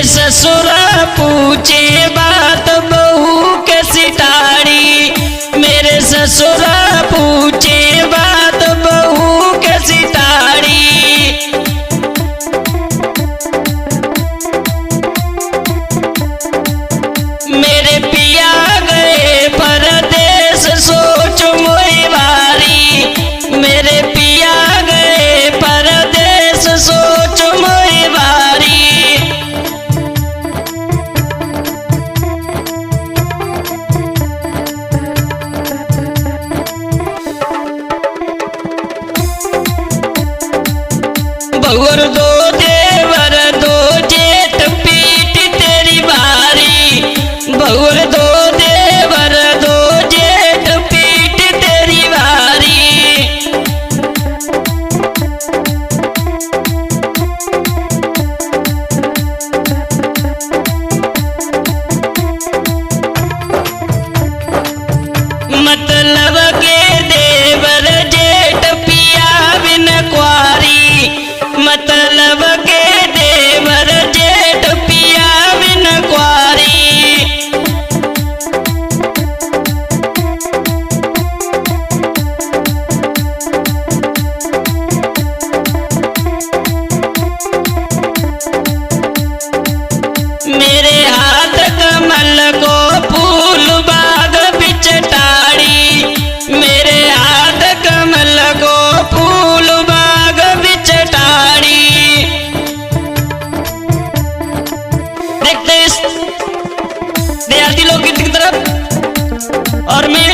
ससुर पूछे बात बहू के सिताड़ी, मेरे ससुर पूछे बात बहू के सिताड़ी। मेरे पिया गए परदेस सोच मोई बारी, मेरे पिया गए परदेस सोच मोई बारी। बहुर दो देवर दो जेठ पीट तेरी बारी, बहुर दो देवर दो जेठ पीट तेरी बारी। मतलब के देवर जेठ पिया बिन कुआरी, मतलब के देवर जेठ पिया बिन कुआरी। मेरे हाथ कमल को फूल बाग बिच टाड़ी, मेरे हाथ कमल को फूल बाग बिच टाड़ी। देखते इस देहाती लोकगीत की तरफ, और मैं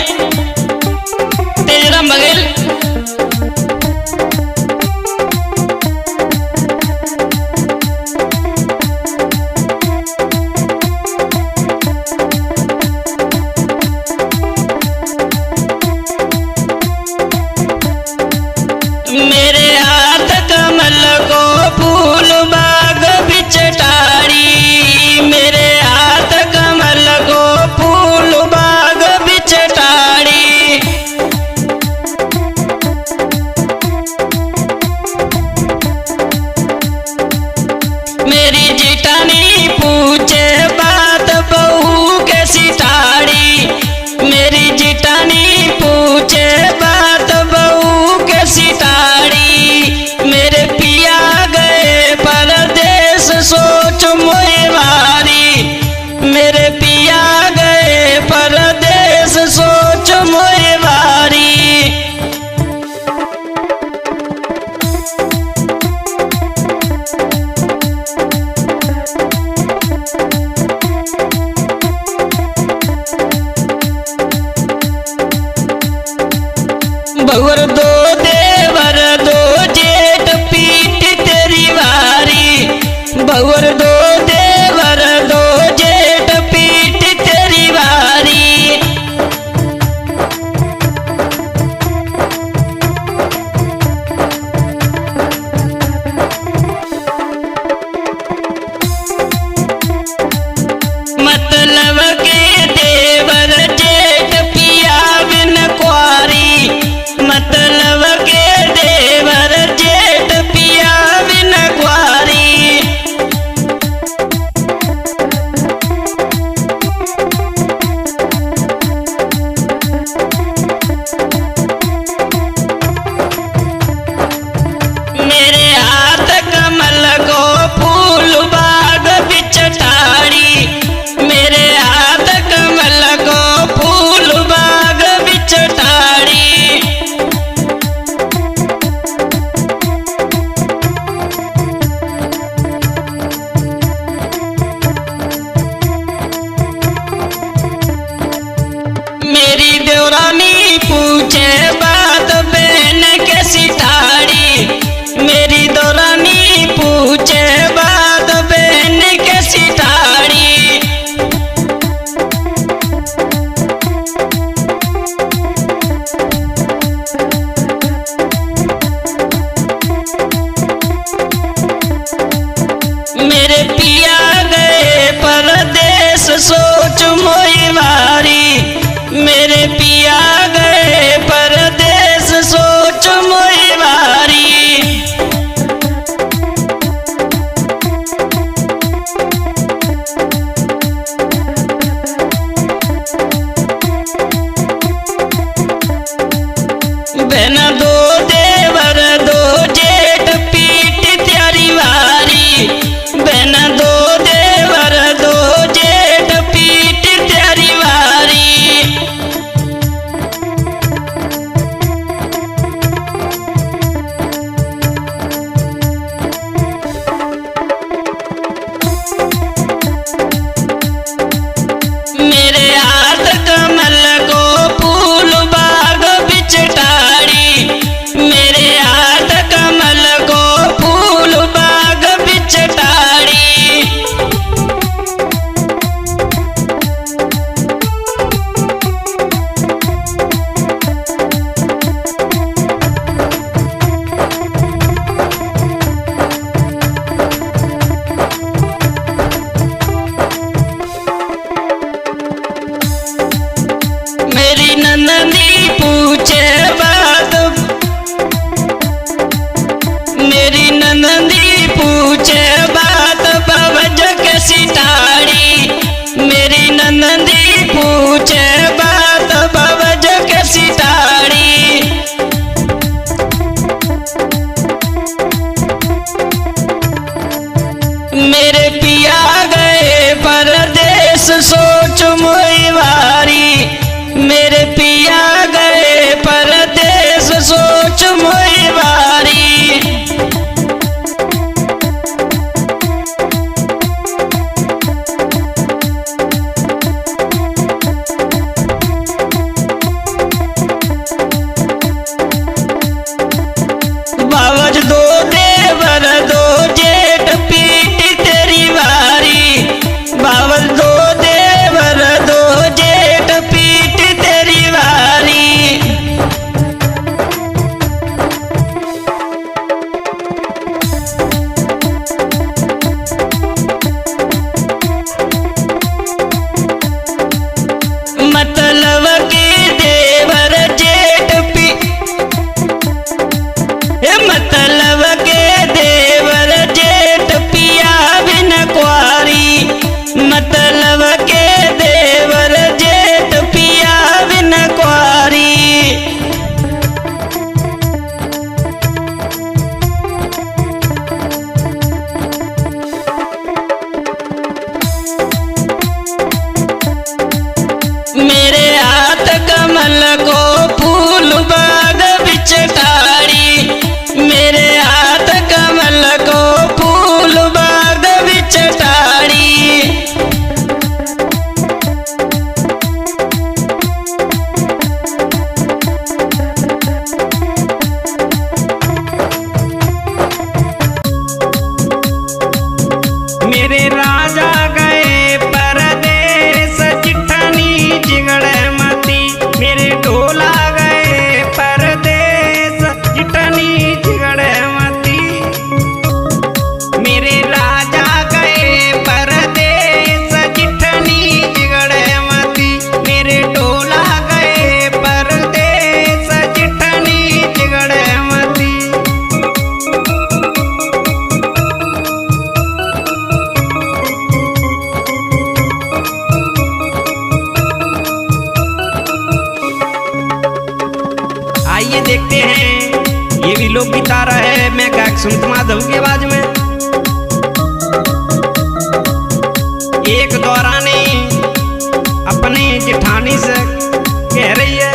तेजराम बघेल। मेरे हाथ कमल को फूल बाग बिच टाड़ी, मेरे हाथ कमल को फूल बाग बिच टाड़ी। मेरी जिठानी पूछे बात बहू के सिताड़ी, मेरी जिठानी पूछे बात बहू के सिताड़ी। मेरे पिया गए परदेस सोच मोई बारी, मेरे पिया गए परदेस सोच मोई बारी। बहुर दो देवर दो जेठ पीट तेरी बारी, बहुर दो देवर दो जेठ पीट तेरी बारी। मतलब के देवर जेठ पिया बिन कुआरी, मतलब के देवर जेठ पिया बिन कुआरी। मेरे हाथ कमल को फूल बाग बिच टाड़ी, मेरे हाथ कमल को फूल बाग बिच टाड़ी। मेरी देवरानी पूछे बात बहन के सिताड़ी, मेरी देवरानी पूछे बात बहन के सिताड़ी। मेरे पिया गए परदेस सोच मोई बारी, मेरे पिया गए परदेस सोच मोई बारी। सुमित माधव की आवाज में। एक दौरानी अपनी जेठानी से कह रही है,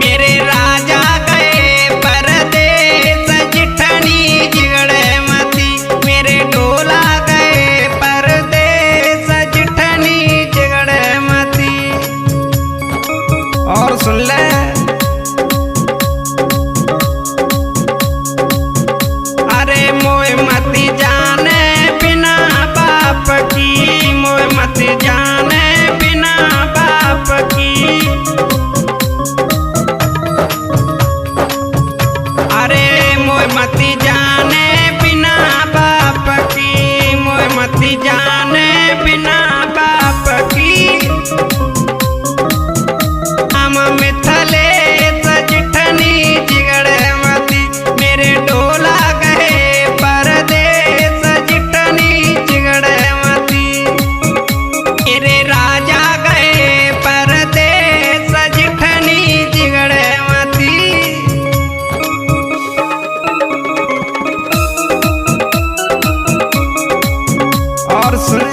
मेरे राजा गए परदेस जेठानी जिगड़े मती, मेरे ढोला गए परदेस जेठानी जिगड़े मती। और सुन ले, अरे मोए मती जाने बिना बाप की, मोए मती जाने बिना बाप की। अरे मोए मती जाने बिना बाप की, मोए मती जाने बिना बाप की। हम मिथले जेठनी जिगड़े मती, मेरे ढोला गए परदेस जेठनी जिगड़े मती, मेरे राजा गए परदेस जेठनी जिगड़े मती। और सुने,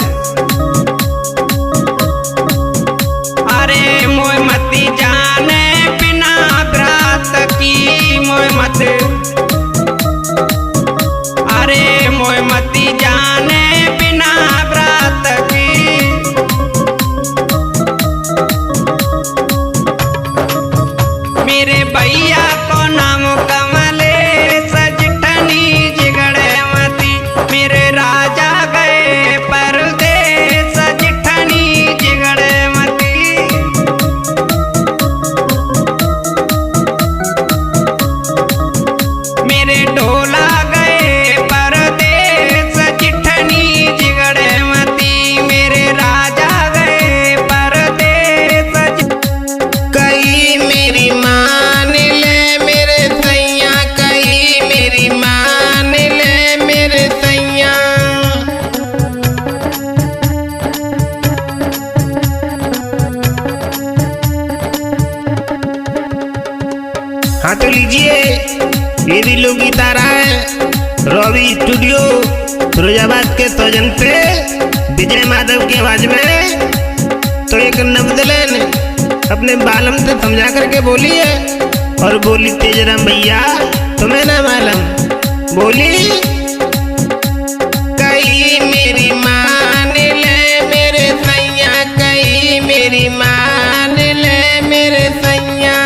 अरे मोए मती जाने बिना व्रत की, मोए मत, अरे मोए मती जाने बिना व्रत की। मेरे भैया को नाम कमलेश जेठनी जिगड़े मती, मेरे राजा गए परदेस जेठनी जिगड़े मती। मेरे ढोला गए परदेस जेठनी जिगड़े मती, मेरे राजा गए परदेस। कहीं मेरी मान ले मेरे सैया, कहीं मेरी मान ले मेरे सैया। हाँ तो लीजिए, ये दिलों की तारा है रवि स्टूडियो फिरोजाबाद के सौजन पे विजय माधव की आवाज में। तो एक नवदलन अपने बालम से समझा करके बोली है, और बोली तेजराम भैया तुम्हें ना मालूम, बोली कहीं मेरी मान ले मेरे सैया, कहीं मेरी मान ले मेरे सैया।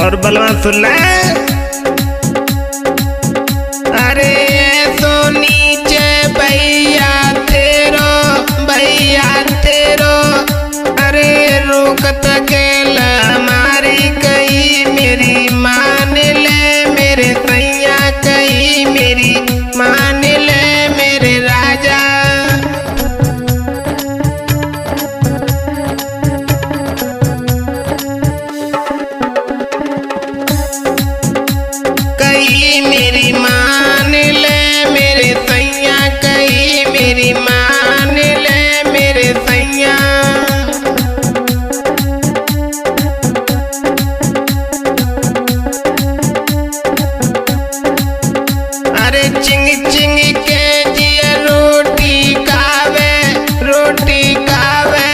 और बलवान सुन ले, अरे सो नीचे भैया तेरो, भैया तेरो, अरे रोकत गेल हमारी, कहीं मेरी मान ले मेरे सैया, कहीं मेरी मान ले मेरे राजा। कहीं मेरी मान ले मेरे सैया, कहीं मेरी मान ले मेरे सैया। अरे चिंग चिंग के जिया रोटी खावे, रोटी खावे,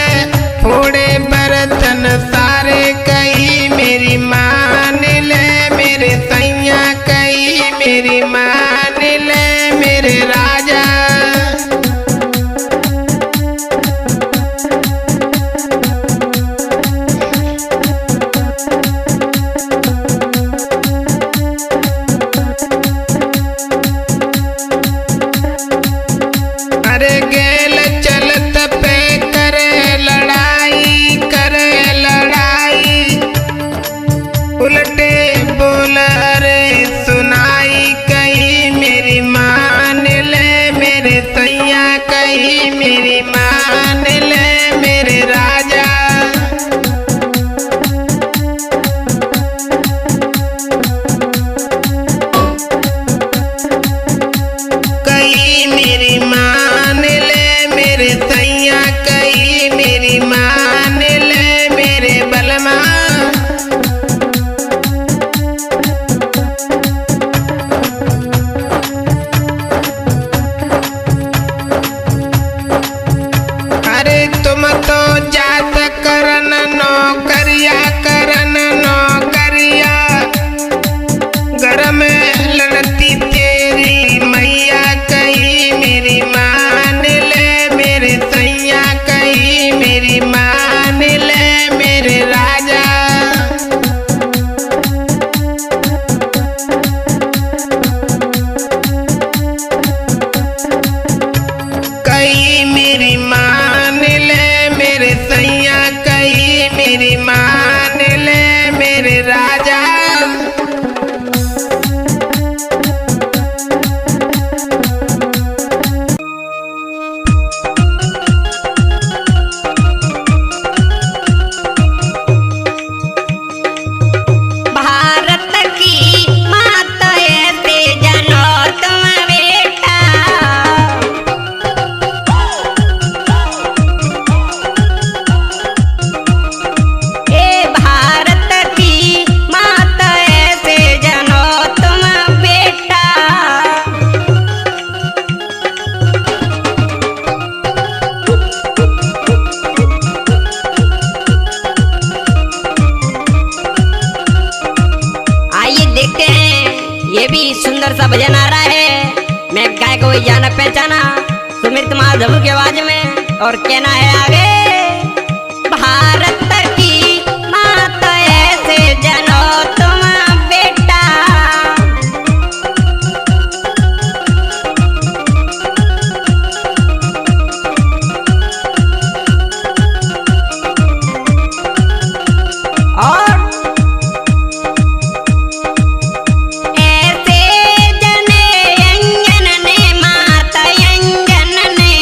फोड़े बर्तन सारे, कहीं मेरी मान ले मेरे सैया, कहीं मेरी मान ले मेरे राजा। अरे गेल चलत पे करे लड़ाई, करे लड़ाई, उल्टे बोल रे सुनाई, कहीं मेरी मान ले मेरे सैया, कहीं मेरी मान ले मेरे राजा। कहीं मेरी मान ले मेरे सैया, अरे तुम तो जात करन नौकरिया करन नौकरिया, घर में लड़ती तेरी मैया कही मेरी मान ले, मेरे सैया कही मेरी मान ले मेरे राजा। कही मेरी मान ले मेरे सैया कही मेरी मान ले मेरे राजा। भारत की माता ऐसे जनो तुम बेटा, ए भारत की माता ऐसे जनो तुम बेटा। आइए देखते हैं, ये भी सुंदर सा भजन आ रहा है। मैं गायक वही जाना पहचाना सुमित माधव की आवाज में, और कहना है आगे। भारत की माता ऐसे जनो तुम बेटा, और ऐसे जने अंजन ने माता अंजन ने,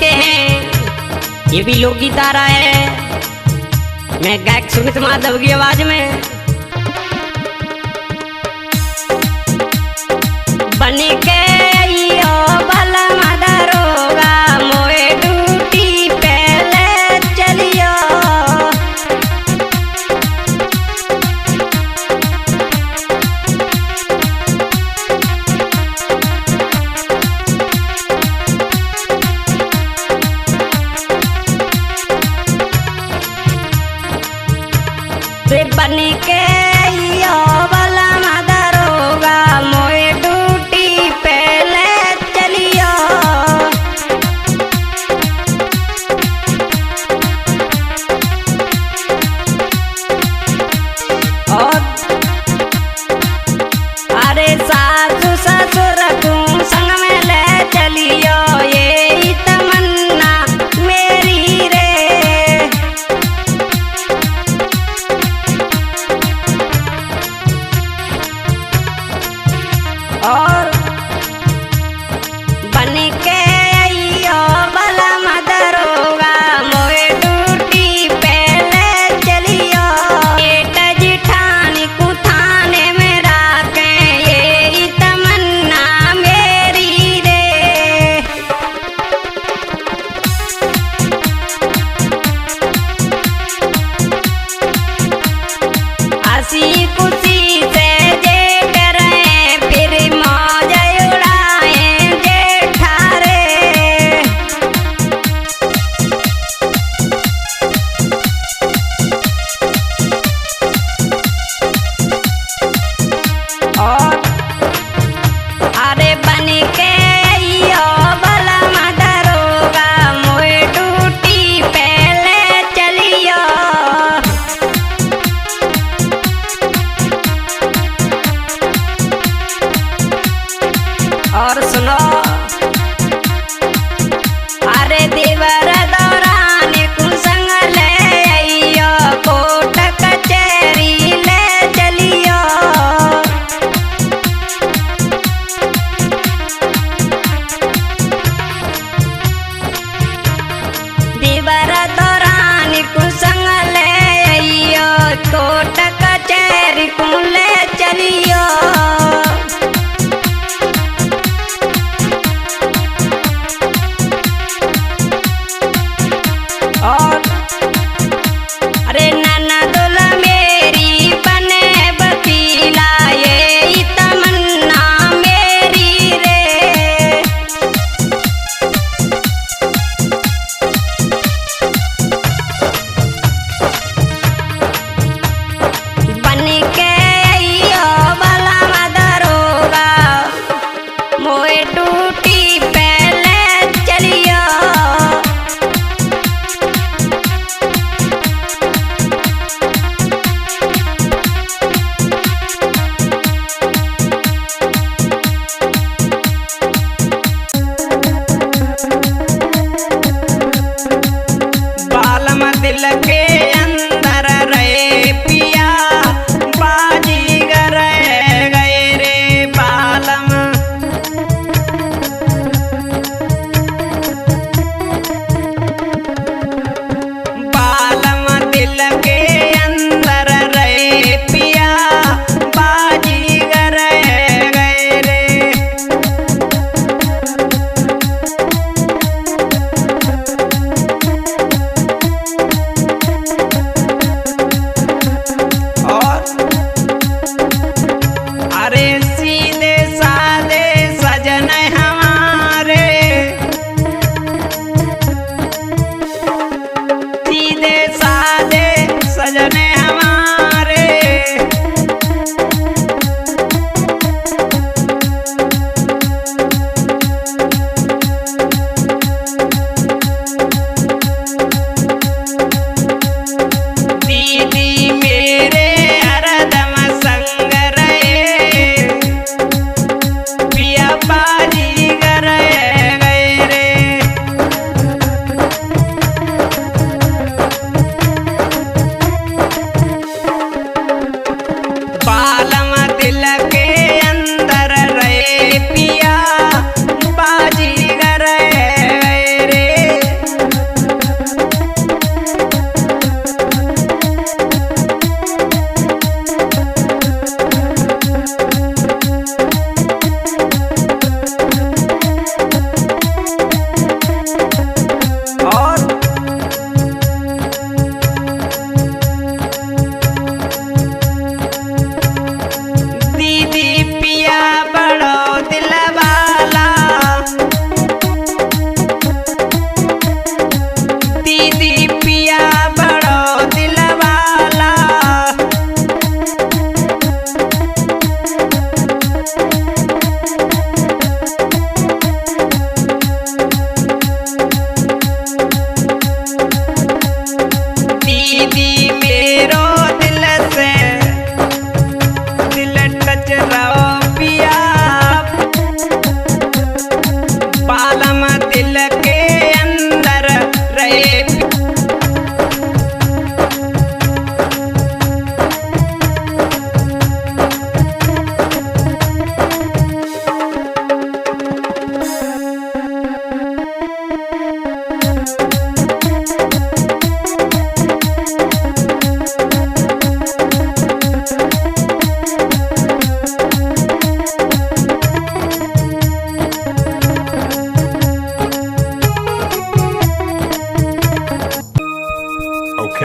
आगे हैं, ये भी लोकगीत आ रहा है। मैं गायक सुमित माधव की आवाज में। बन के आइयो भला मदरोगा मोए ड्यूटी पहले चलियो। रे बन के आइयो भला मदरोगा मोए ड्यूटी पहले चलियो। और अरे सासू ससुर तुम संग में ले चलियो, ये तमन्ना मेरी रे।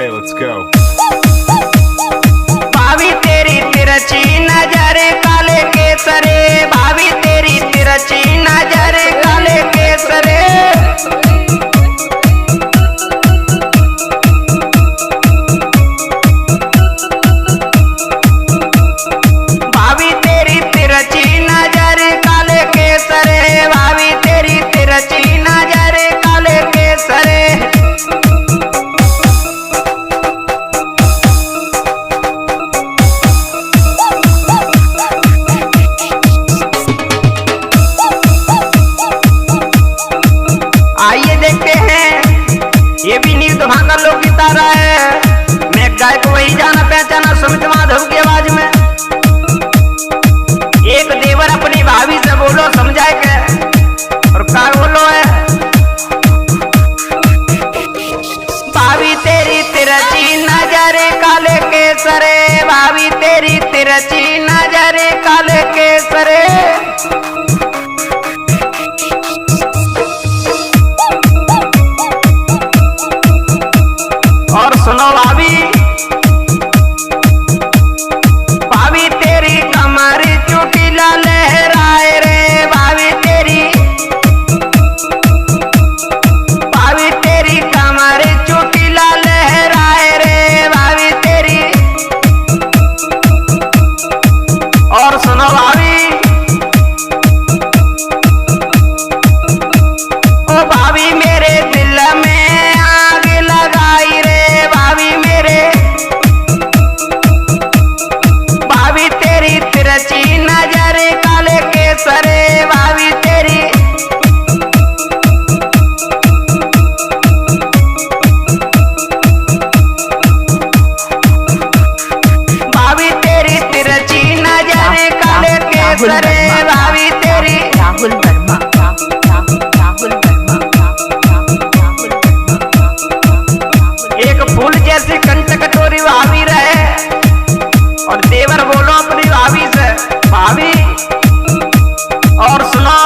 Okay, let's go. भाभी तेरी तिरछी नजर काले केसरे, भाभी तेरी तिरछी नजर काले केसरे। भाभी तेरी तिरछी नजर काले केसरे, भाभी तेरी तिरछी नजर काले केसरे। आइए देखते हैं, ये भी नील भांगा लोकगीत आ रहा है। मैं गायक वही जाना पहचाना सुमित माधव की आवाज में। एक देवर अपनी भाभी से बोलो समझाए के, और क्या बोलो है, भाभी तेरी तिरछी नजर काले केसरे, भाभी तेरी तिरछी नजर काले केसरे। और सुनो भाभी, भाभी तेरी कमर चुटीला लहराए रे, भाभी तेरी, भाभी तेरी कमर चुटीला लहराए रे, भाभी तेरी। और सुनो भाभी, ओ भाभी मेरे दिल में आग लगाई रे, भाभी मेरे, भाभी तेरी तिरछी नजर काले केसरे, भाभी तेरी। भाभी तेरी तिरछी नजर काले केसरे, भाभी तेरी। राहुल वर्मा, राहुल वर्मा, एक फूल जैसी कंठ कटोरी भाभी रहे, और देवर बोलो अपनी भाभी से, भाभी। और सुनो,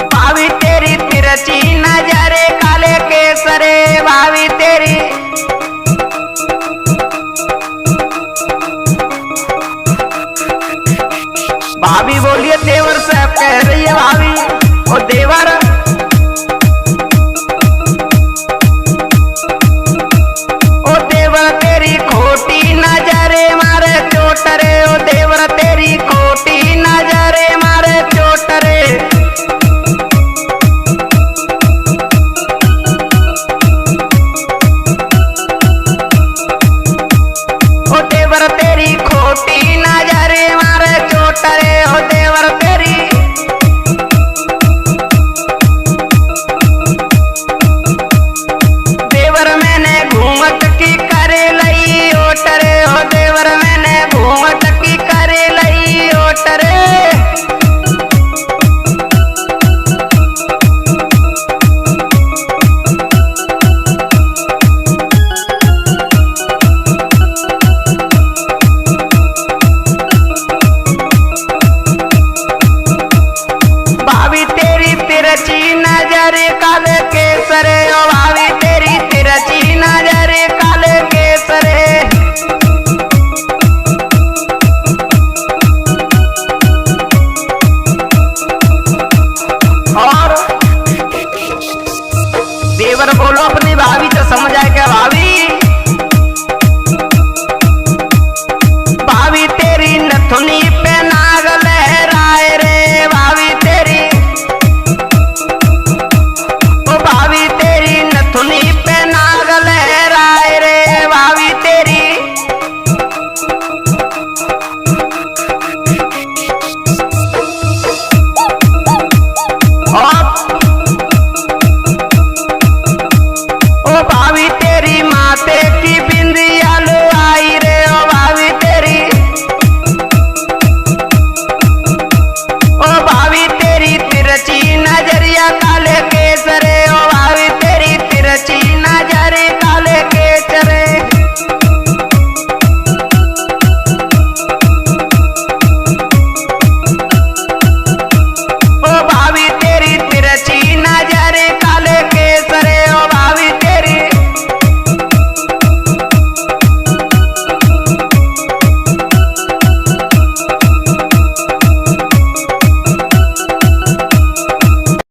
भाभी तेरी तिरछी नजर काले केसरे, भाभी तेरी। भाभी बोलिए देवर से, कह रही है भाभी, ओ देवर, ओ देवर तेरी खोटी नजरे मारे चोट रे, ओ देवर तेरी खोटी नजरे मारे चोट रे। ओ देवर तेरी खोटी नजरे मारे चोट रे, ओ देवर तेरी। देवर मैंने घूमट की करे लई ओट रे, ओ देवर मैंने घूमट की करे लई ओट रे। भाभी तेरी तिरछी नजर काले केसरे, ओ भाभी तेरी तिरछी नजर काले केसरे। और देवर बोलो अपनी भाभी से समझाए क्या, भाभी